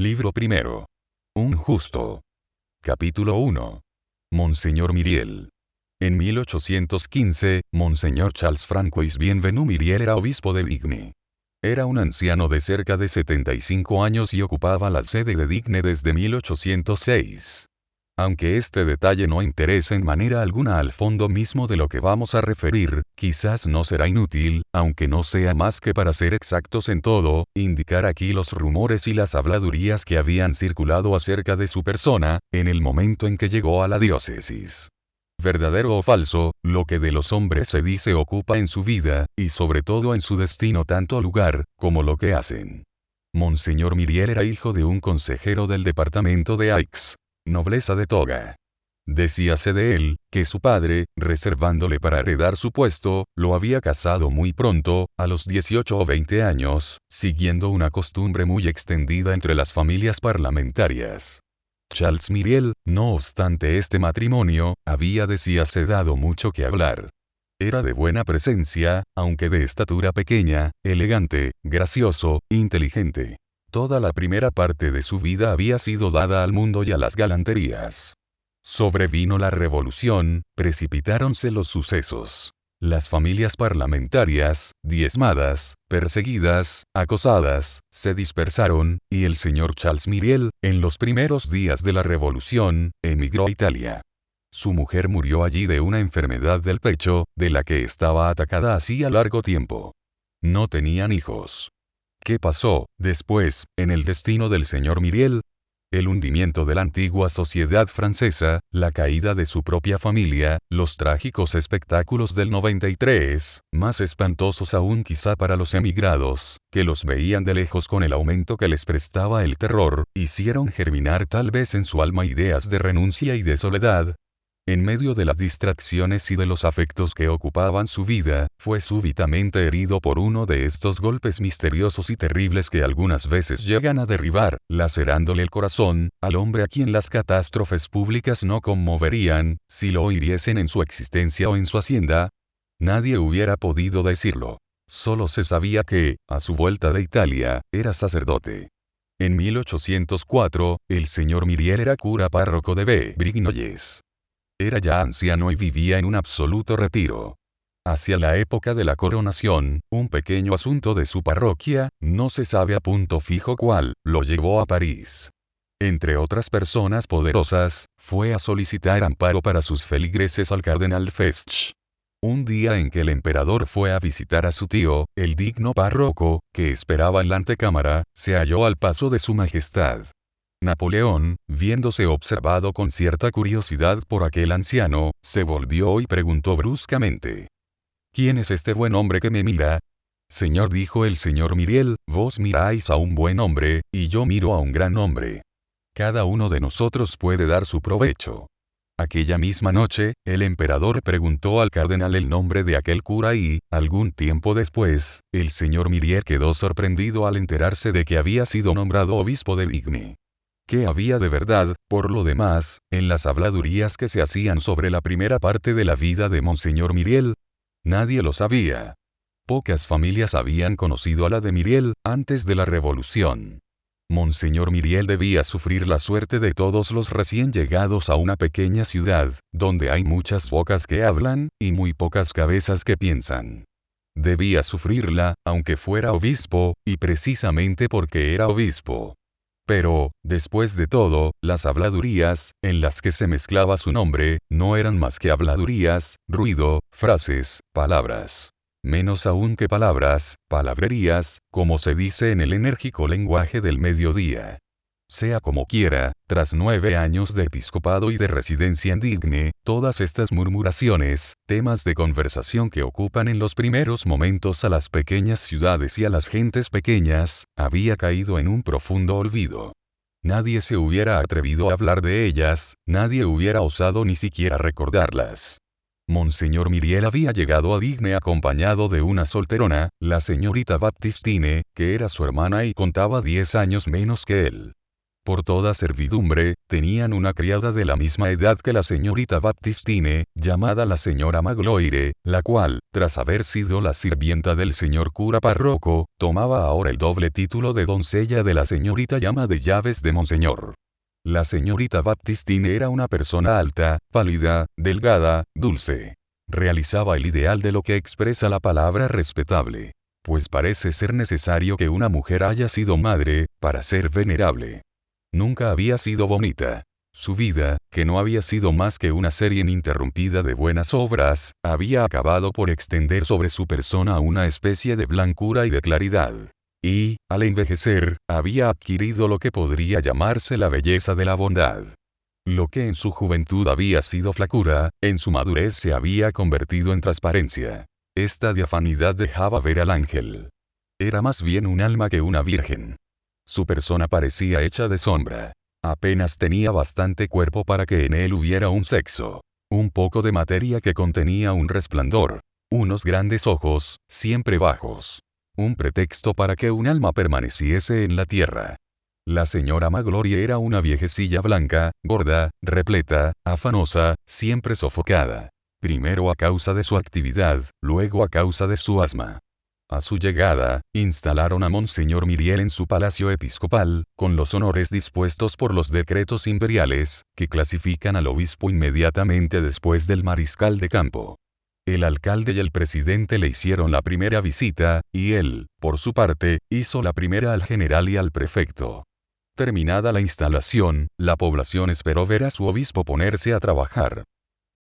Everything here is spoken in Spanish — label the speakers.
Speaker 1: Libro primero. Un justo. Capítulo 1. Monseñor Myriel. En 1815, Monseñor Charles Francois Bienvenu Myriel era obispo de Digne. Era un anciano de cerca de 75 años y ocupaba la sede de Digne desde 1806. Aunque este detalle no interesa en manera alguna al fondo mismo de lo que vamos a referir, quizás no será inútil, aunque no sea más que para ser exactos en todo, indicar aquí los rumores y las habladurías que habían circulado acerca de su persona, en el momento en que llegó a la diócesis. Verdadero o falso, lo que de los hombres se dice ocupa en su vida, y sobre todo en su destino tanto lugar, como lo que hacen. Monseñor Myriel era hijo de un consejero del departamento de Aix, nobleza de toga. Decíase de él, que su padre, reservándole para heredar su puesto, lo había casado muy pronto, a los 18 o 20 años, siguiendo una costumbre muy extendida entre las familias parlamentarias. Charles Myriel, no obstante este matrimonio, había decíase dado mucho que hablar. Era de buena presencia, aunque de estatura pequeña, elegante, gracioso, inteligente. Toda la primera parte de su vida había sido dada al mundo y a las galanterías. Sobrevino la revolución, precipitáronse los sucesos. Las familias parlamentarias, diezmadas, perseguidas, acosadas, se dispersaron, y el señor Charles Myriel, en los primeros días de la revolución, emigró a Italia. Su mujer murió allí de una enfermedad del pecho, de la que estaba atacada hacía largo tiempo. No tenían hijos. ¿Qué pasó, después, en el destino del señor Myriel? El hundimiento de la antigua sociedad francesa, la caída de su propia familia, los trágicos espectáculos del 93, más espantosos aún quizá para los emigrados, que los veían de lejos con el aumento que les prestaba el terror, hicieron germinar tal vez en su alma ideas de renuncia y de soledad. En medio de las distracciones y de los afectos que ocupaban su vida, fue súbitamente herido por uno de estos golpes misteriosos y terribles que algunas veces llegan a derribar, lacerándole el corazón, al hombre a quien las catástrofes públicas no conmoverían, si lo hiriesen en su existencia o en su hacienda. Nadie hubiera podido decirlo. Solo se sabía que, a su vuelta de Italia, era sacerdote. En 1804, el señor Myriel era cura párroco de Brignoles. Era ya anciano y vivía en un absoluto retiro. Hacia la época de la coronación, un pequeño asunto de su parroquia, no se sabe a punto fijo cuál, lo llevó a París. Entre otras personas poderosas, fue a solicitar amparo para sus feligreses al cardenal Fesch. Un día en que el emperador fue a visitar a su tío, el digno párroco, que esperaba en la antecámara, se halló al paso de su majestad. Napoleón, viéndose observado con cierta curiosidad por aquel anciano, se volvió y preguntó bruscamente: ¿Quién es este buen hombre que me mira? Señor, dijo el señor Myriel, vos miráis a un buen hombre, y yo miro a un gran hombre. Cada uno de nosotros puede dar su provecho. Aquella misma noche, el emperador preguntó al cardenal el nombre de aquel cura y, algún tiempo después, el señor Myriel quedó sorprendido al enterarse de que había sido nombrado obispo de Digne. ¿Qué había de verdad, por lo demás, en las habladurías que se hacían sobre la primera parte de la vida de Monseñor Myriel? Nadie lo sabía. Pocas familias habían conocido a la de Myriel, antes de la revolución. Monseñor Myriel debía sufrir la suerte de todos los recién llegados a una pequeña ciudad, donde hay muchas bocas que hablan, y muy pocas cabezas que piensan. Debía sufrirla, aunque fuera obispo, y precisamente porque era obispo. Pero, después de todo, las habladurías, en las que se mezclaba su nombre, no eran más que habladurías, ruido, frases, palabras. Menos aún que palabras, palabrerías, como se dice en el enérgico lenguaje del mediodía. Sea como quiera, tras 9 años de episcopado y de residencia en Digne, todas estas murmuraciones, temas de conversación que ocupan en los primeros momentos a las pequeñas ciudades y a las gentes pequeñas, había caído en un profundo olvido. Nadie se hubiera atrevido a hablar de ellas, nadie hubiera osado ni siquiera recordarlas. Monseñor Myriel había llegado a Digne acompañado de una solterona, la señorita Baptistine, que era su hermana y contaba 10 años menos que él. Por toda servidumbre, tenían una criada de la misma edad que la señorita Baptistine, llamada la señora Magloire, la cual, tras haber sido la sirvienta del señor cura párroco, tomaba ahora el doble título de doncella de la señorita llama de llaves de Monseñor. La señorita Baptistine era una persona alta, pálida, delgada, dulce. Realizaba el ideal de lo que expresa la palabra respetable. Pues parece ser necesario que una mujer haya sido madre, para ser venerable. Nunca había sido bonita. Su vida, que no había sido más que una serie ininterrumpida de buenas obras, había acabado por extender sobre su persona una especie de blancura y de claridad. Y, al envejecer, había adquirido lo que podría llamarse la belleza de la bondad. Lo que en su juventud había sido flacura, en su madurez se había convertido en transparencia. Esta diafanidad dejaba ver al ángel. Era más bien un alma que una virgen. Su persona parecía hecha de sombra. Apenas tenía bastante cuerpo para que en él hubiera un sexo. Un poco de materia que contenía un resplandor. Unos grandes ojos, siempre bajos. Un pretexto para que un alma permaneciese en la tierra. La señora Magloire era una viejecilla blanca, gorda, repleta, afanosa, siempre sofocada. Primero a causa de su actividad, luego a causa de su asma. A su llegada, instalaron a Monseñor Myriel en su palacio episcopal, con los honores dispuestos por los decretos imperiales, que clasifican al obispo inmediatamente después del mariscal de campo. El alcalde y el presidente le hicieron la primera visita, y él, por su parte, hizo la primera al general y al prefecto. Terminada la instalación, la población esperó ver a su obispo ponerse a trabajar.